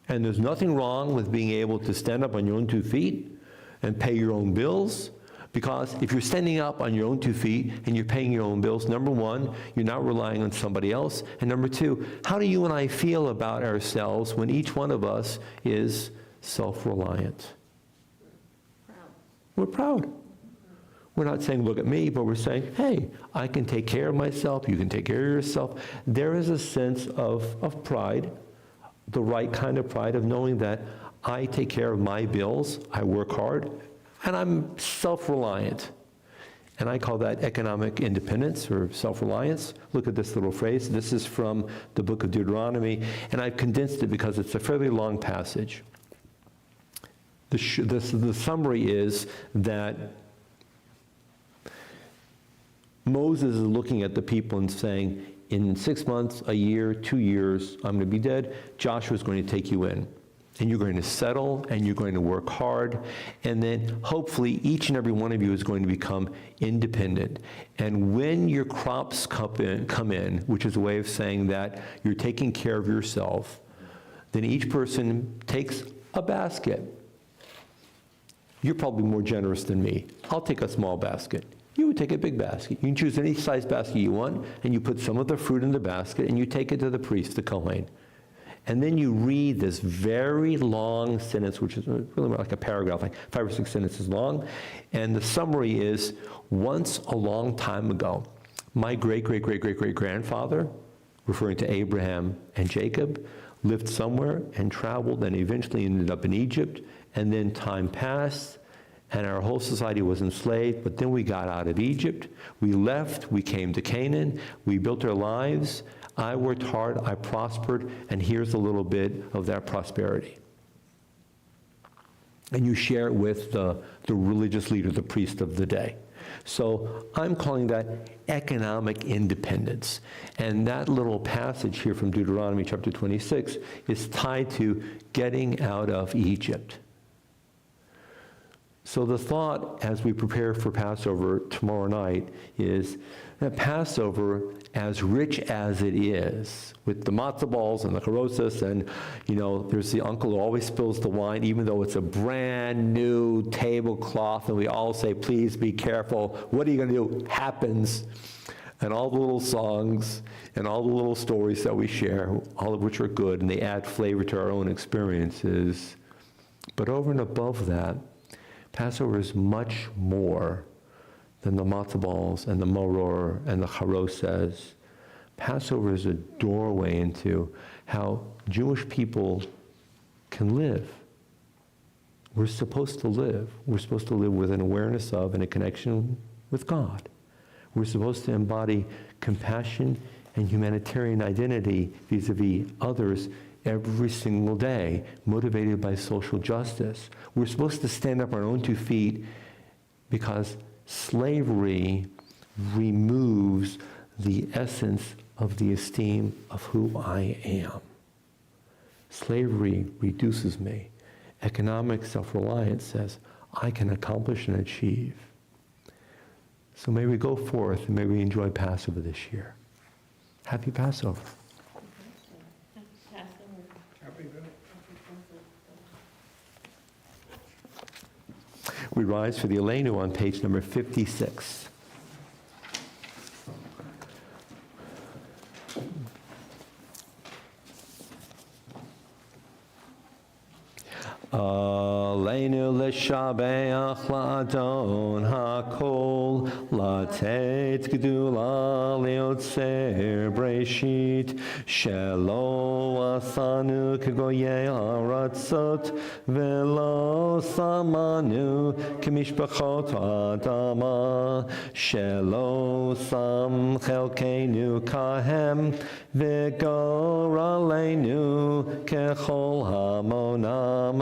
and there's nothing wrong with being able to stand up on your own 2 feet and pay your own bills. Because if you're standing up on your own 2 feet and you're paying your own bills, number one, you're not relying on somebody else. And number two, how do you and I feel about ourselves when each one of us is self-reliant? We're proud. We're not saying, look at me, but we're saying, hey, I can take care of myself, you can take care of yourself. There is a sense of pride, the right kind of pride of knowing that I take care of my bills, I work hard, and I'm self-reliant. And I call that economic independence or self-reliance. Look at this little phrase. This is from the book of Deuteronomy, and I've condensed it because it's a fairly long passage. the summary is that Moses is looking at the people and saying, in 6 months, a year, 2 years, I'm going to be dead. Joshua's going to take you in. And you're going to settle, and you're going to work hard. And then hopefully each and every one of you is going to become independent. And when your crops come in, which is a way of saying that you're taking care of yourself, then each person takes a basket. You're probably more generous than me. I'll take a small basket. You would take a big basket. You can choose any size basket you want, and you put some of the fruit in the basket, and you take it to the priest, the Kohen. And then you read this very long sentence, which is really more like a paragraph, like 5 or 6 sentences long. And the summary is, once a long time ago, my great-great-great-great-great-grandfather, referring to Abraham and Jacob, lived somewhere and traveled and eventually ended up in Egypt. And then time passed, and our whole society was enslaved, but then we got out of Egypt. We left, we came to Canaan, we built our lives. I worked hard, I prospered, and here's a little bit of that prosperity. And you share it with the religious leader, the priest of the day. So I'm calling that economic independence. And that little passage here from Deuteronomy chapter 26 is tied to getting out of Egypt. So the thought as we prepare for Passover tomorrow night is that Passover, as rich as it is, with the matzah balls and the charosas, and there's the uncle who always spills the wine, even though it's a brand new tablecloth, and we all say, please be careful. What are you going to do? Happens. And all the little songs and all the little stories that we share, all of which are good, and they add flavor to our own experiences. But over and above that, Passover is much more than the matzah balls and the maror and the charosas. Passover is a doorway into how Jewish people can live. We're supposed to live. We're supposed to live with an awareness of and a connection with God. We're supposed to embody compassion and humanitarian identity vis-a-vis others every single day, motivated by social justice. We're supposed to stand up on our own 2 feet because slavery removes the essence of the esteem of who I am. Slavery reduces me. Economic self-reliance says, I can accomplish and achieve. So may we go forth and may we enjoy Passover this year. Happy Passover. We rise for the Aleinu on page number 56. Aleinu l'shabeach la'adon ha'kol latet gedula leotzer breshit shelo asanu kegoyei haratzot velo samanu kemishpachot adama shelo sam chelkeinu kahem v'gor aleinu kechol hamonam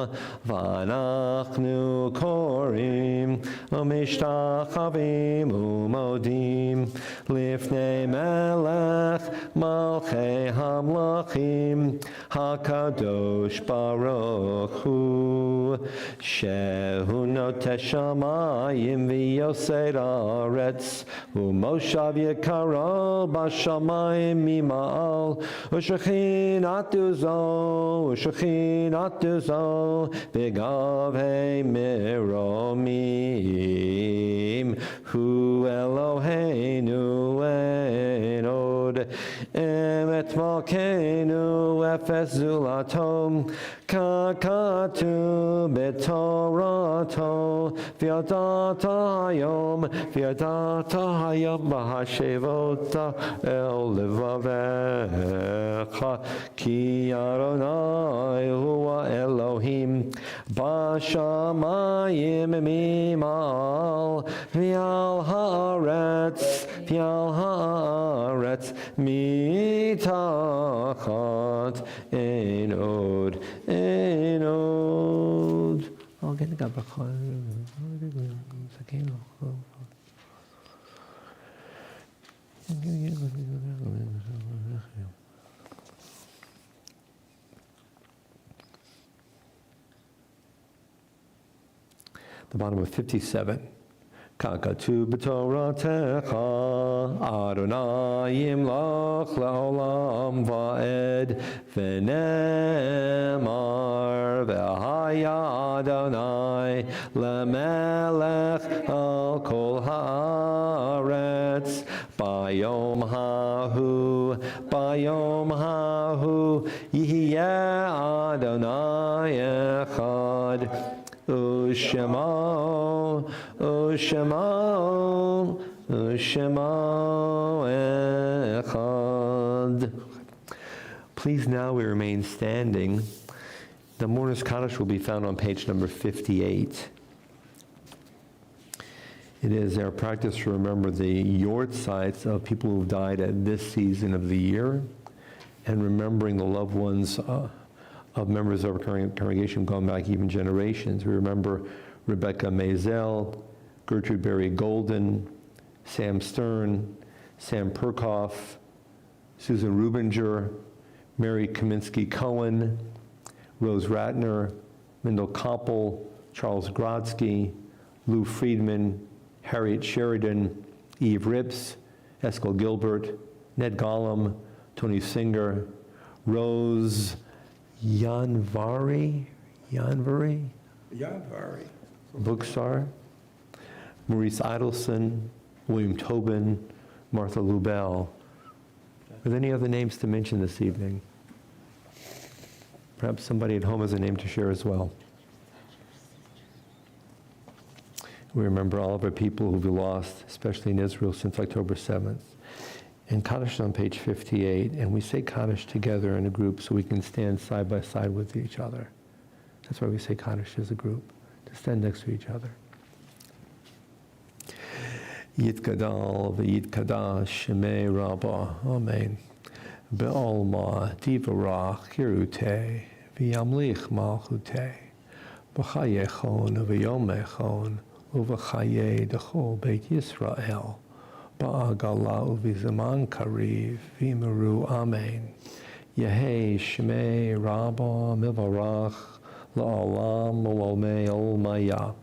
V'anachnu korim u'mishtachavim u'modim lifnei melech malchei hamlachim hakadosh baruch hu shehu noteh shamayim v'yosei haaretz u'moshav yekaro b'shamayim mima'al u'shechinatu zo B'gavhei meromim Hu Eloheinu en od Emet malkeinu efes zulatom Kakatu betorato V'yadata hayom Bahashevota el levavecha Ki Adonai hua Elohim Bashamayim mimal V'al haaretz mitachat enod. I'll get The bottom of 57. Kakatu b'toratecha, Adonai yimlach le'olam va'ed, v'nemar v'haya Adonai le'melech al kol haaretz, bayom hahu, yihyeh Adonai echad, Ushemo echad. Please now we remain standing. The Mourner's Kaddish will be found on page number 58. It is our practice to remember the yortzites of people who've died at this season of the year, and remembering the loved ones of members of our congregation going back even generations. We remember Rebecca Maisel, Gertrude Berry Golden, Sam Stern, Sam Perkoff, Susan Rubinger, Mary Kaminsky Cohen, Rose Ratner, Mendel Koppel, Charles Grodsky, Lou Friedman, Harriet Sheridan, Eve Rips, Eskel Gilbert, Ned Gollum, Tony Singer, Rose Yanvari, Bookstar, Maurice Idelson, William Tobin, Martha Lubell. Are there any other names to mention this evening? Perhaps somebody at home has a name to share as well. We remember all of our people who we lost, especially in Israel, since October 7th. And Kaddish is on page 58, and we say Kaddish together in a group so we can stand side by side with each other. That's why we say Kaddish as a group, to stand next to each other. Yitkadal v'yitkadash shemei Rabbah, Amen. Be'olma divarach kirute v'yamlich malchute b'chayechon v'yomechon uv'chaye dechol Beit Yisrael ba'agala uvizaman kariv v'imiru Amen. Yehei shemei Rabbah mivarach la'olam u'olmei olmaya.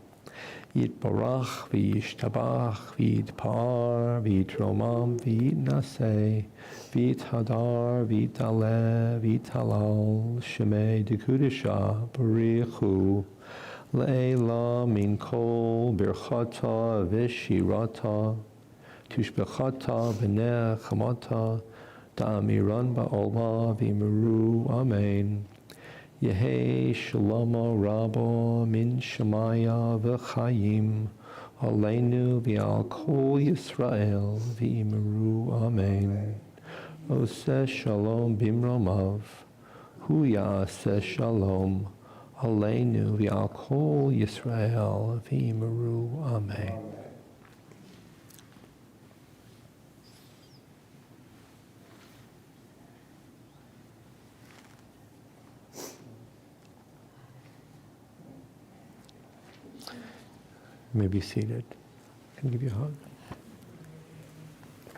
Yitbarach v'yishtabach v'yitpar v'yitromam v'yitnaseh v'yithadar v'yitaleh v'yitalal shemei dekudisha barichu le'ela min kol birchata v'shirata tushbechata b'nei chamata da'amiran ba'olma v'imiru Amen. Yehei Shlomo Rabbo min Shemaya v'chayim Aleinu v'al kol Yisrael v'imiru Amen. Oseh Shalom bimromav Hu ya'aseh Shalom Aleinu v'al kol Yisrael v'imiru Amen. You may be seated. Can I give you a hug?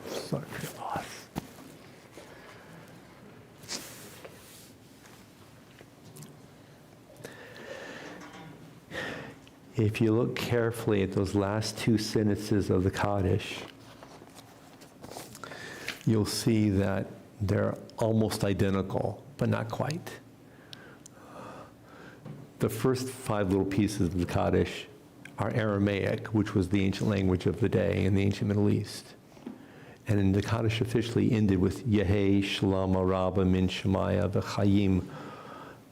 Sorry for your loss. If you look carefully at those last two sentences of the Kaddish, you'll see that they're almost identical, but not quite. The first five little pieces of the Kaddish are Aramaic, which was the ancient language of the day in the ancient Middle East. And the Kaddish officially ended with Yehei Shalom Rabbah min Shemaya v'chayim,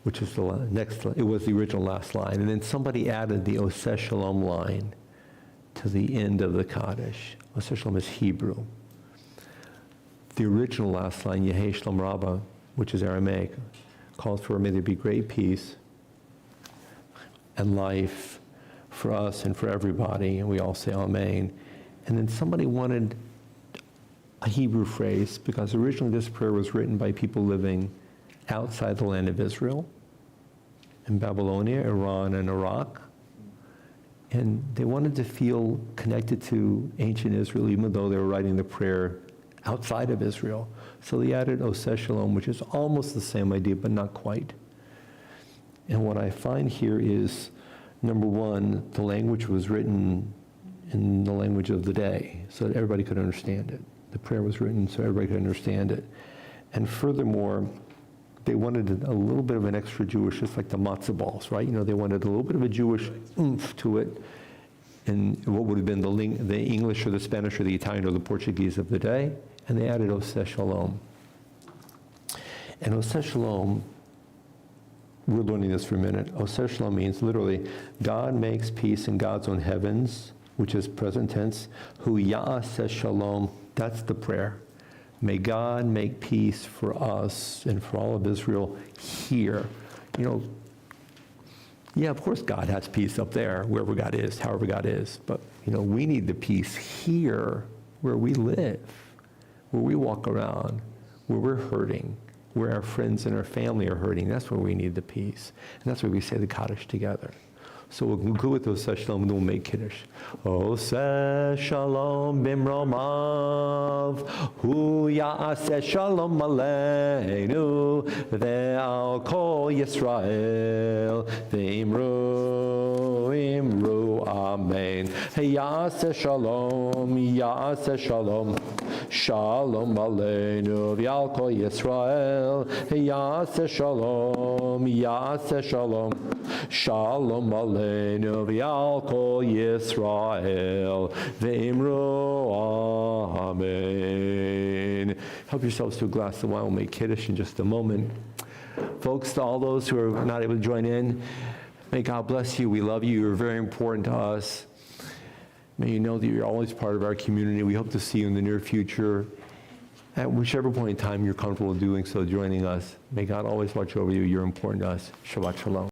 which is the next, it was the original last line. And then somebody added the Oseh Shalom line to the end of the Kaddish. Oseh Shalom is Hebrew. The original last line, Yehei Shalom Rabbah, which is Aramaic, calls for may there be great peace and life for us and for everybody, and we all say Amen. And then somebody wanted a Hebrew phrase, because originally this prayer was written by people living outside the land of Israel, in Babylonia, Iran, and Iraq. And they wanted to feel connected to ancient Israel, even though they were writing the prayer outside of Israel. So they added Oseh Shalom, which is almost the same idea, but not quite. And what I find here is, number one, the language was written in the language of the day, so that everybody could understand it. The prayer was written so everybody could understand it. And furthermore, they wanted a little bit of an extra Jewish, just like the matzah balls, right? You know, they wanted a little bit of a Jewish oomph to it, and what would have been the English or the Spanish or the Italian or the Portuguese of the day, and they added Oseh Shalom. And Oseh Shalom, we're learning this for a minute. Oseh Shalom means literally, God makes peace in God's own heavens, which is present tense. Hu ya'aseh shalom, that's the prayer. May God make peace for us and for all of Israel here. You know, yeah, of course God has peace up there, wherever God is, however God is. But, you know, we need the peace here, where we live, where we walk around, where we're hurting, where our friends and our family are hurting. That's where we need the peace. And that's where we say the Kaddish together. So we'll conclude with Oseh Shalom and then we'll make Kiddush. Oseh Shalom bimromav, hu ya'aseh shalom aleinu, ve'al kol Yisrael, ve'imru, imru, amen. Ya'aseh shalom, ya'aseh shalom, shalom aleinu, ve'al kol Yisrael, ya'aseh shalom, ya'aseh shalom, shalom aleinu, v'al kol Yisrael, ve'imru, amen. Help yourselves to a glass of wine. We'll make Kiddush in just a moment. Folks, to all those who are not able to join in, may God bless you. We love you. You're very important to us. May you know that you're always part of our community. We hope to see you in the near future. At whichever point in time you're comfortable doing so, joining us. May God always watch over you. You're important to us. Shabbat Shalom.